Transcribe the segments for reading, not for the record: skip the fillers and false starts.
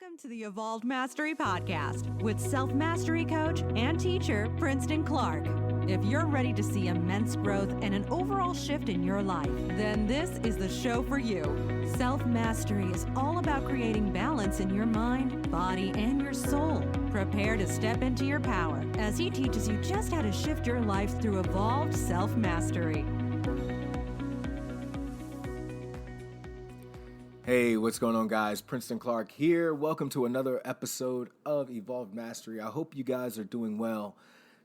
Welcome to the Evolved Mastery Podcast with self-mastery coach and teacher, Princeton Clark. If you're ready to see immense growth and an overall shift in your life, then this is the show for you. Self-mastery is all about creating balance in your mind, body, and your soul. Prepare to step into your power as he teaches you just how to shift your life through evolved self-mastery. Hey, what's going on, guys? Princeton Clark here. Welcome to another episode of Evolved Mastery. I hope you guys are doing well.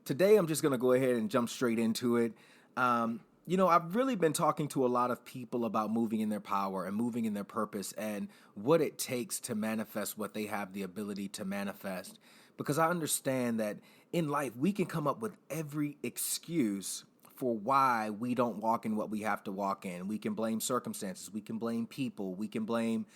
Today, I'm just going to go ahead and jump straight into it. I've really been talking to a lot of people about moving in their power and moving in their purpose and what it takes to manifest what they have the ability to manifest. Because I understand that in life, we can come up with every excuse for why we don't walk in what we have to walk in. We can blame circumstances. We can blame people. We can blame,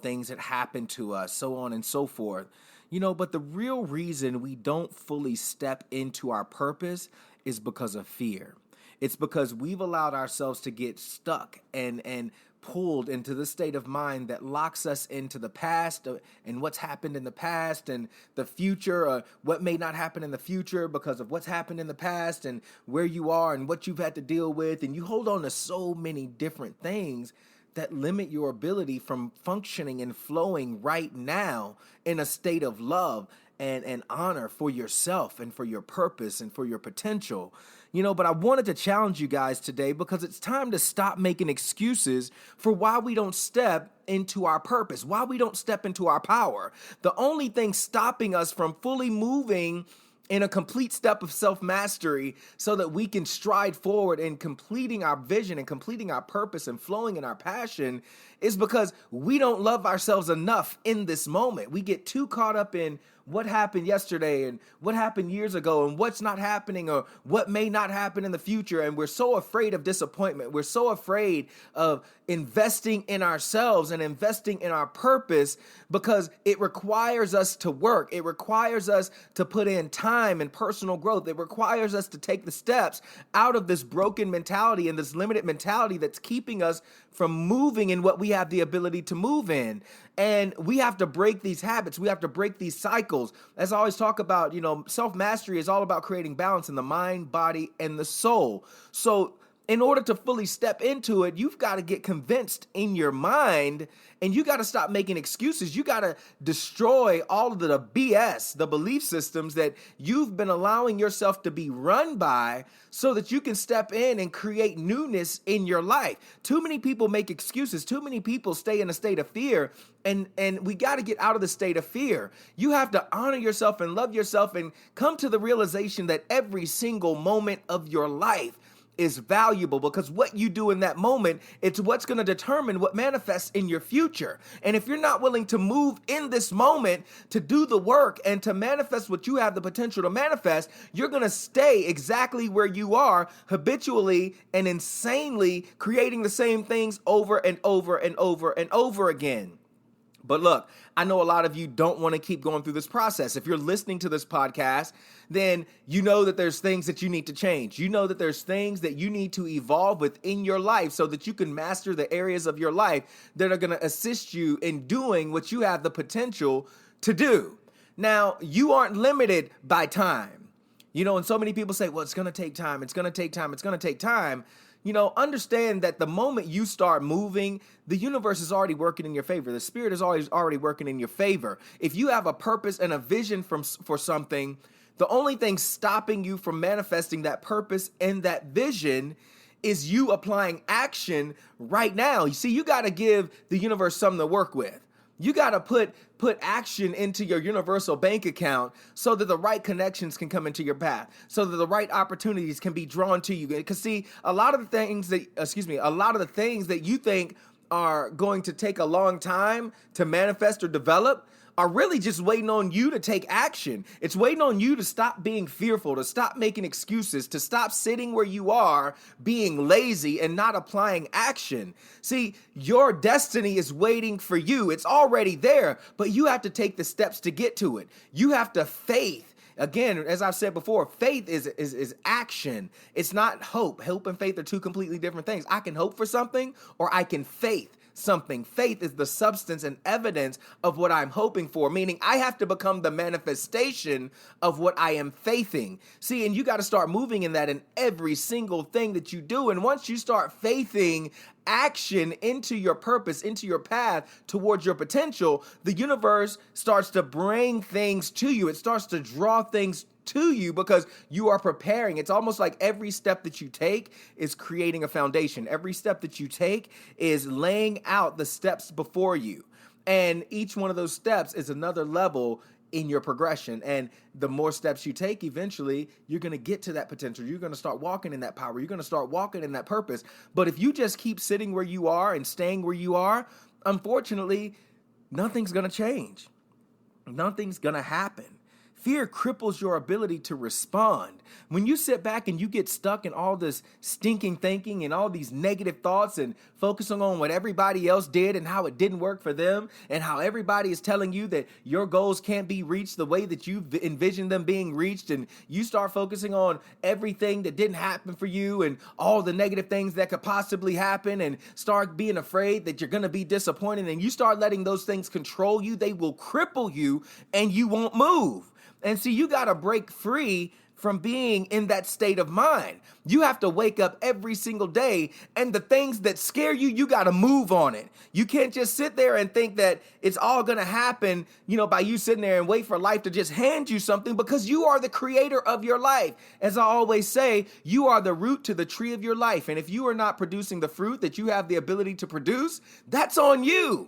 things that happen to us, so on and so forth. But the real reason we don't fully step into our purpose is because of fear. It's because we've allowed ourselves to get stuck and pulled into the state of mind that locks us into the past and what's happened in the past and the future, or what may not happen in the future because of what's happened in the past and where you are and what you've had to deal with. And you hold on to so many different things that limit your ability from functioning and flowing right now in a state of love and honor for yourself and for your purpose and for your potential. But I wanted to challenge you guys today because it's time to stop making excuses for why we don't step into our purpose, why we don't step into our power. The only thing stopping us from fully moving in a complete step of self-mastery so that we can stride forward in completing our vision and completing our purpose and flowing in our passion is because we don't love ourselves enough in this moment. We get too caught up in what happened yesterday and what happened years ago and what's not happening or what may not happen in the future. And we're so afraid of disappointment. We're so afraid of investing in ourselves and investing in our purpose because it requires us to work. It requires us to put in time and personal growth. It requires us to take the steps out of this broken mentality and this limited mentality that's keeping us from moving in what we have the ability to move in. And we have to break these habits. We have to break these cycles. As I always talk about, self-mastery is all about creating balance in the mind, body, and the soul. So in order to fully step into it, you've got to get convinced in your mind and you got to stop making excuses. You got to destroy all of the BS, the belief systems that you've been allowing yourself to be run by so that you can step in and create newness in your life. Too many people make excuses. Too many people stay in a state of fear, and we got to get out of the state of fear. You have to honor yourself and love yourself and come to the realization that every single moment of your life is valuable because what you do in that moment, it's what's going to determine what manifests in your future. And if you're not willing to move in this moment to do the work and to manifest what you have the potential to manifest, you're going to stay exactly where you are habitually and insanely creating the same things over and over and over and over again. But look, I know a lot of you don't want to keep going through this process. If you're listening to this podcast, then you know that there's things that you need to change. You know that there's things that you need to evolve within your life so that you can master the areas of your life that are going to assist you in doing what you have the potential to do. Now, you aren't limited by time. And so many people say, well, it's going to take time. It's going to take time. It's going to take time. Understand that the moment you start moving, the universe is already working in your favor. The spirit is already working in your favor. If you have a purpose and a vision for something, the only thing stopping you from manifesting that purpose and that vision is you applying action right now. You see, you got to give the universe something to work with. You got to put action into your universal bank account so that the right connections can come into your path, so that the right opportunities can be drawn to you. Because see, a lot of the things that you think are going to take a long time to manifest or develop are really just waiting on you to take action. It's waiting on you to stop being fearful, to stop making excuses, to stop sitting where you are, being lazy and not applying action. See, your destiny is waiting for you. It's already there, but you have to take the steps to get to it. You have to faith. Again, as I've said before, faith is action. It's not hope. Hope and faith are two completely different things. I can hope for something or I can faith something. Faith is the substance and evidence of what I'm hoping for, meaning I have to become the manifestation of what I am faithing. See, and you got to start moving in that in every single thing that you do. And once you start faithing action into your purpose, into your path towards your potential, the universe starts to bring things to you. It starts to draw things to you because you are preparing. It's almost like every step that you take is creating a foundation. Every step that you take is laying out the steps before you. And each one of those steps is another level in your progression. And the more steps you take, eventually you're going to get to that potential. You're going to start walking in that power. You're going to start walking in that purpose. But if you just keep sitting where you are and staying where you are, unfortunately, nothing's going to change. Nothing's going to happen. Fear cripples your ability to respond. When you sit back and you get stuck in all this stinking thinking and all these negative thoughts and focusing on what everybody else did and how it didn't work for them and how everybody is telling you that your goals can't be reached the way that you envision them being reached, and you start focusing on everything that didn't happen for you and all the negative things that could possibly happen and start being afraid that you're going to be disappointed, and you start letting those things control you, they will cripple you and you won't move. And see, you got to break free from being in that state of mind. You have to wake up every single day, and the things that scare you, you got to move on it. You can't just sit there and think that it's all going to happen, by you sitting there and wait for life to just hand you something, because you are the creator of your life. As I always say, you are the root to the tree of your life. And if you are not producing the fruit that you have the ability to produce, that's on you.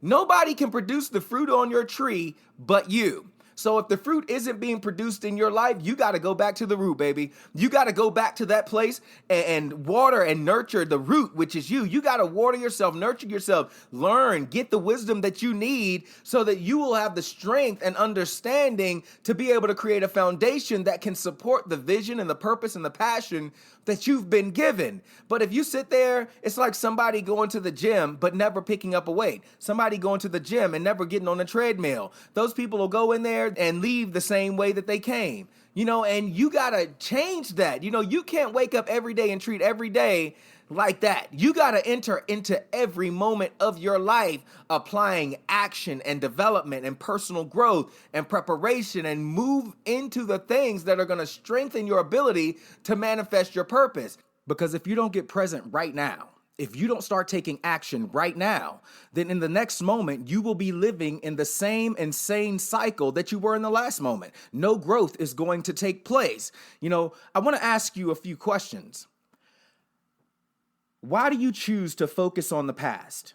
Nobody can produce the fruit on your tree but you. So if the fruit isn't being produced in your life, you got to go back to the root, baby. You got to go back to that place and water and nurture the root, which is you. You got to water yourself, nurture yourself, learn, get the wisdom that you need so that you will have the strength and understanding to be able to create a foundation that can support the vision and the purpose and the passion that you've been given. But if you sit there, it's like somebody going to the gym but never picking up a weight. Somebody going to the gym and never getting on a treadmill. Those people will go in there and leave the same way that they came. And you got to change that. You can't wake up every day and treat every day like that. You got to enter into every moment of your life applying action and development and personal growth and preparation, and move into the things that are going to strengthen your ability to manifest your purpose. Because if you don't get present right now, if you don't start taking action right now, then in the next moment, you will be living in the same insane cycle that you were in the last moment. No growth is going to take place. I want to ask you a few questions. Why do you choose to focus on the past?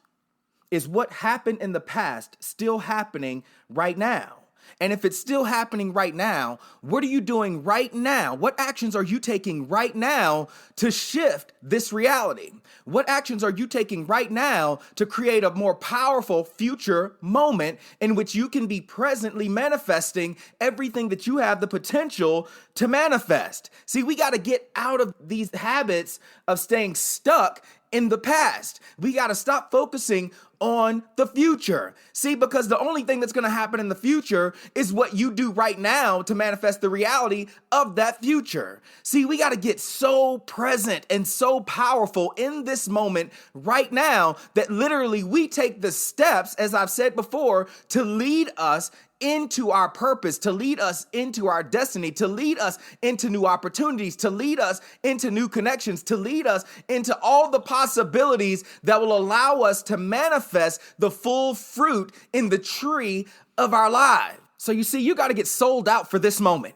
Is what happened in the past still happening right now? And if it's still happening right now, what are you doing right now? What actions are you taking right now to shift this reality? What actions are you taking right now to create a more powerful future moment in which you can be presently manifesting everything that you have the potential to manifest? See, we got to get out of these habits of staying stuck in the past. We got to stop focusing on the future. See, because the only thing that's going to happen in the future is what you do right now to manifest the reality of that future. See, we got to get so present and so powerful in this moment right now that literally we take the steps, as I've said before, to lead us into our purpose, to lead us into our destiny, to lead us into new opportunities, to lead us into new connections, to lead us into all the possibilities that will allow us to manifest the full fruit in the tree of our lives. So you see, you got to get sold out for this moment.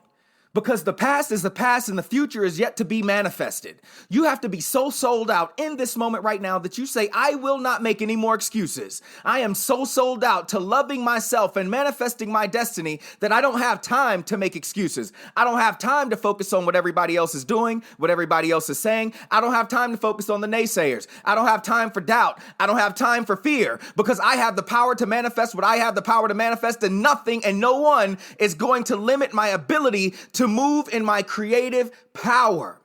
Because the past is the past and the future is yet to be manifested. You have to be so sold out in this moment right now that you say, I will not make any more excuses. I am so sold out to loving myself and manifesting my destiny that I don't have time to make excuses. I don't have time to focus on what everybody else is doing, what everybody else is saying. I don't have time to focus on the naysayers. I don't have time for doubt. I don't have time for fear, because I have the power to manifest what I have the power to manifest, and nothing and no one is going to limit my ability to move in my creative power.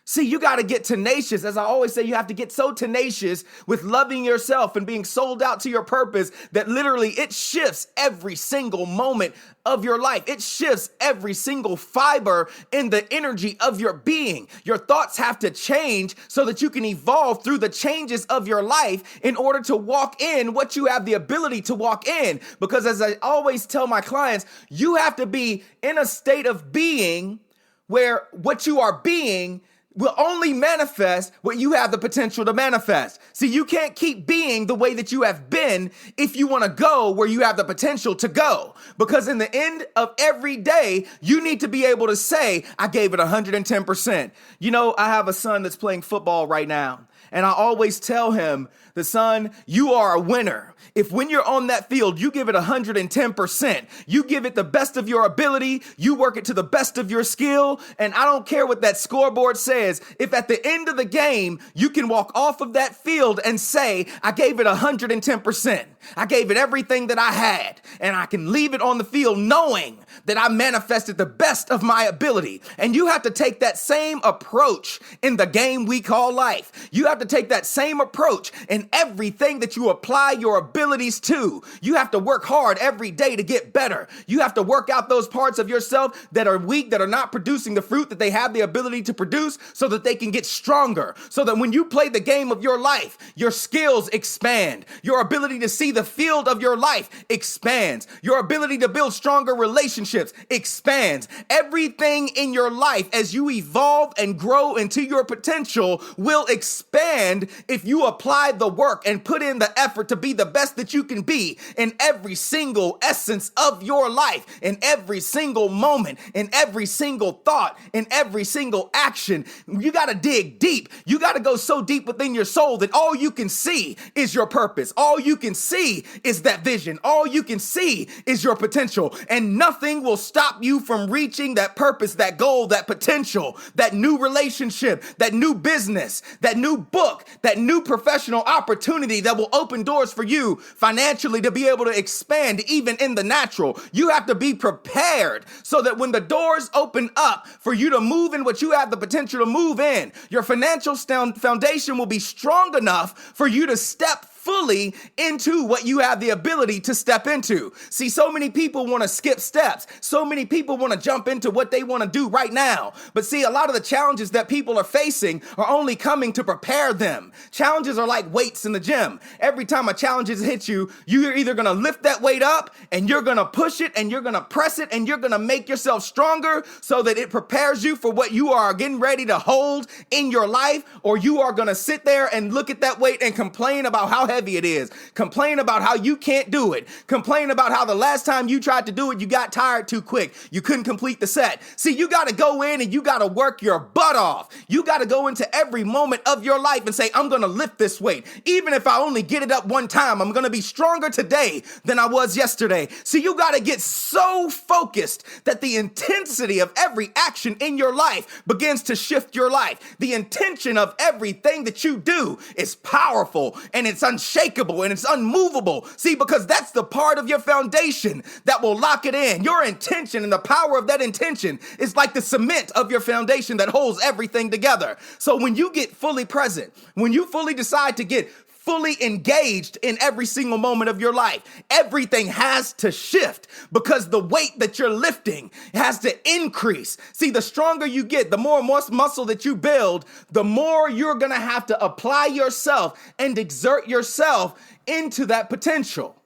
See, you got to get tenacious. As I always say, you have to get so tenacious with loving yourself and being sold out to your purpose that literally it shifts every single moment of your life. It shifts every single fiber in the energy of your being. Your thoughts have to change so that you can evolve through the changes of your life in order to walk in what you have the ability to walk in. Because as I always tell my clients, you have to be in a state of being where what you are being will only manifest what you have the potential to manifest. See, you can't keep being the way that you have been if you want to go where you have the potential to go. Because in the end of every day, you need to be able to say, I gave it 110%. You know, I have a son that's playing football right now, and I always tell him, the son, you are a winner. If when you're on that field, you give it 110%, you give it the best of your ability, you work it to the best of your skill, and I don't care what that scoreboard says, if at the end of the game, you can walk off of that field and say, I gave it 110%, I gave it everything that I had, and I can leave it on the field knowing that I manifested the best of my ability. And you have to take that same approach in the game we call life. You have to take that same approach in everything that you apply your abilities to. You have to work hard every day to get better. You have to work out those parts of yourself that are weak, that are not producing the fruit that they have the ability to produce, so that they can get stronger. So that when you play the game of your life, your skills expand. Your ability to see the field of your life expands. Your ability to build stronger relationships expands. Everything in your life as you evolve and grow into your potential will expand if you apply the work and put in the effort to be the best that you can be in every single essence of your life, in every single moment, in every single thought, in every single action. You got to dig deep. You got to go so deep within your soul that all you can see is your purpose. All you can see is that vision. All you can see is your potential, and nothing will stop you from reaching that purpose, that goal, that potential, that new relationship, that new business, that new book, that new professional opportunity that will open doors for you financially to be able to expand even in the natural. You have to be prepared so that when the doors open up for you to move in what you have the potential to move in, your financial foundation will be strong enough for you to step fully into what you have the ability to step into. See, so many people want to skip steps. So many people want to jump into what they want to do right now. But see, a lot of the challenges that people are facing are only coming to prepare them. Challenges are like weights in the gym. Every time a challenge hits you, you're either going to lift that weight up and you're going to push it and you're going to press it and you're going to make yourself stronger so that it prepares you for what you are getting ready to hold in your life, or you are going to sit there and look at that weight and complain about how heavy it is. Complain about how you can't do it. Complain about how the last time you tried to do it, you got tired too quick. You couldn't complete the set. See, you got to go in and you got to work your butt off. You got to go into every moment of your life and say, I'm going to lift this weight. Even if I only get it up one time, I'm going to be stronger today than I was yesterday. See, you got to get so focused that the intensity of every action in your life begins to shift your life. The intention of everything that you do is powerful and it's unshakable and it's unmovable. See, because that's the part of your foundation that will lock it in. Your intention and the power of that intention is like the cement of your foundation that holds everything together. So when you get fully present, when you fully decide to get fully engaged in every single moment of your life, everything has to shift because the weight that you're lifting has to increase. See, the stronger you get, the more muscle that you build, the more you're going to have to apply yourself and exert yourself into that potential.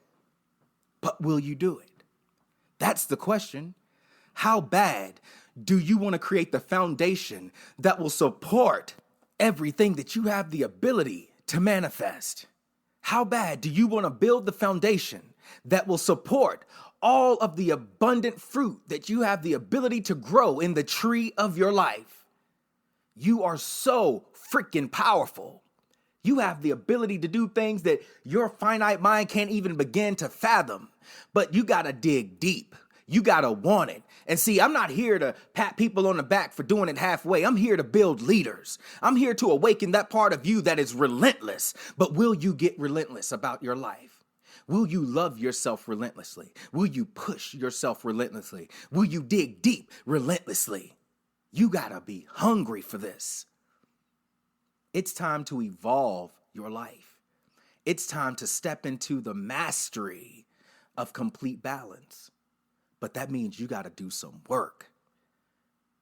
But will you do it? That's the question. How bad do you want to create the foundation that will support everything that you have the ability to manifest? How bad do you want to build the foundation that will support all of the abundant fruit that you have the ability to grow in the tree of your life? You are so freaking powerful. You have the ability to do things that your finite mind can't even begin to fathom, but you got to dig deep. You got to want it. And see, I'm not here to pat people on the back for doing it halfway. I'm here to build leaders. I'm here to awaken that part of you that is relentless. But will you get relentless about your life? Will you love yourself relentlessly? Will you push yourself relentlessly? Will you dig deep relentlessly? You got to be hungry for this. It's time to evolve your life. It's time to step into the mastery of complete balance. But that means you got to do some work.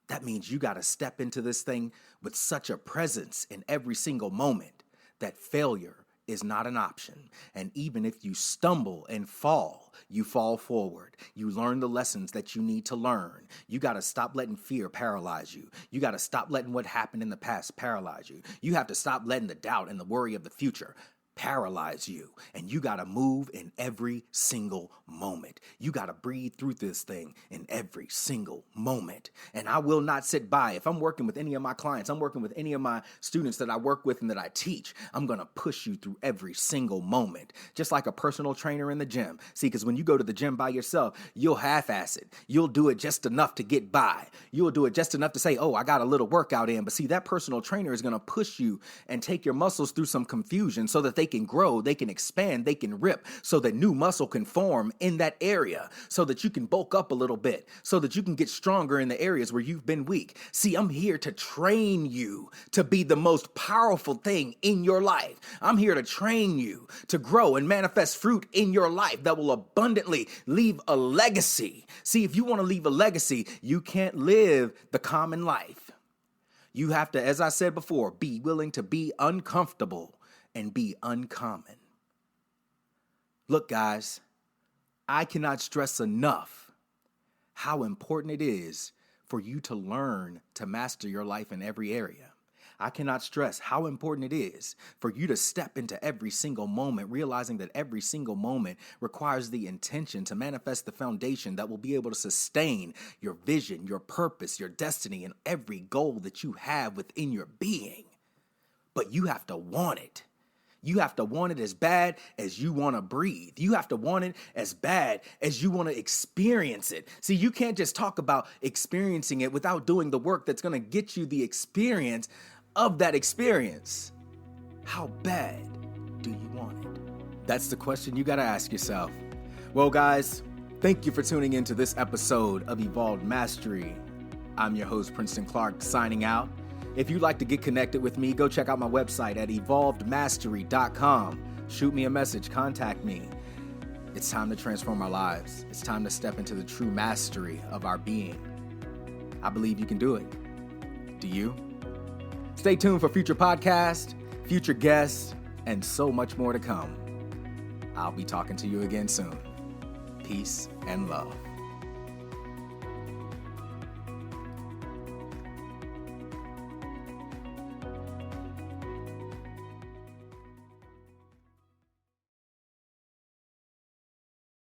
That means you got to step into this thing with such a presence in every single moment that failure is not an option. And even if you stumble and fall, you fall forward. You learn the lessons that you need to learn. You got to stop letting fear paralyze you. You got to stop letting what happened in the past paralyze you. You have to stop letting the doubt and the worry of the future paralyze you. And you got to move in every single moment. You got to breathe through this thing in every single moment. And I will not sit by. If I'm working with any of my clients, I'm working with any of my students that I work with and that I teach, I'm going to push you through every single moment. Just like a personal trainer in the gym. See, because when you go to the gym by yourself, you'll half-ass it. You'll do it just enough to get by. You'll do it just enough to say, oh, I got a little workout in. But see, that personal trainer is going to push you and take your muscles through some confusion so that they can grow, they can expand, they can rip, so that new muscle can form in that area, so that you can bulk up a little bit, so that you can get stronger in the areas where you've been weak. See, I'm here to train you to be the most powerful thing in your life. I'm here to train you to grow and manifest fruit in your life that will abundantly leave a legacy. See, if you want to leave a legacy, you can't live the common life. You have to, as I said before, be willing to be uncomfortable and be uncommon. Look, guys, I cannot stress enough how important it is for you to learn to master your life in every area. I cannot stress how important it is for you to step into every single moment, realizing that every single moment requires the intention to manifest the foundation that will be able to sustain your vision, your purpose, your destiny, and every goal that you have within your being. But you have to want it. You have to want it as bad as you want to breathe. You have to want it as bad as you want to experience it. See, you can't just talk about experiencing it without doing the work that's going to get you the experience of that experience. How bad do you want it? That's the question you got to ask yourself. Well, guys, thank you for tuning into this episode of Evolved Mastery. I'm your host, Princeton Clark, signing out. If you'd like to get connected with me, go check out my website at evolvedmastery.com. Shoot me a message, contact me. It's time to transform our lives. It's time to step into the true mastery of our being. I believe you can do it. Do you? Stay tuned for future podcasts, future guests, and so much more to come. I'll be talking to you again soon. Peace and love.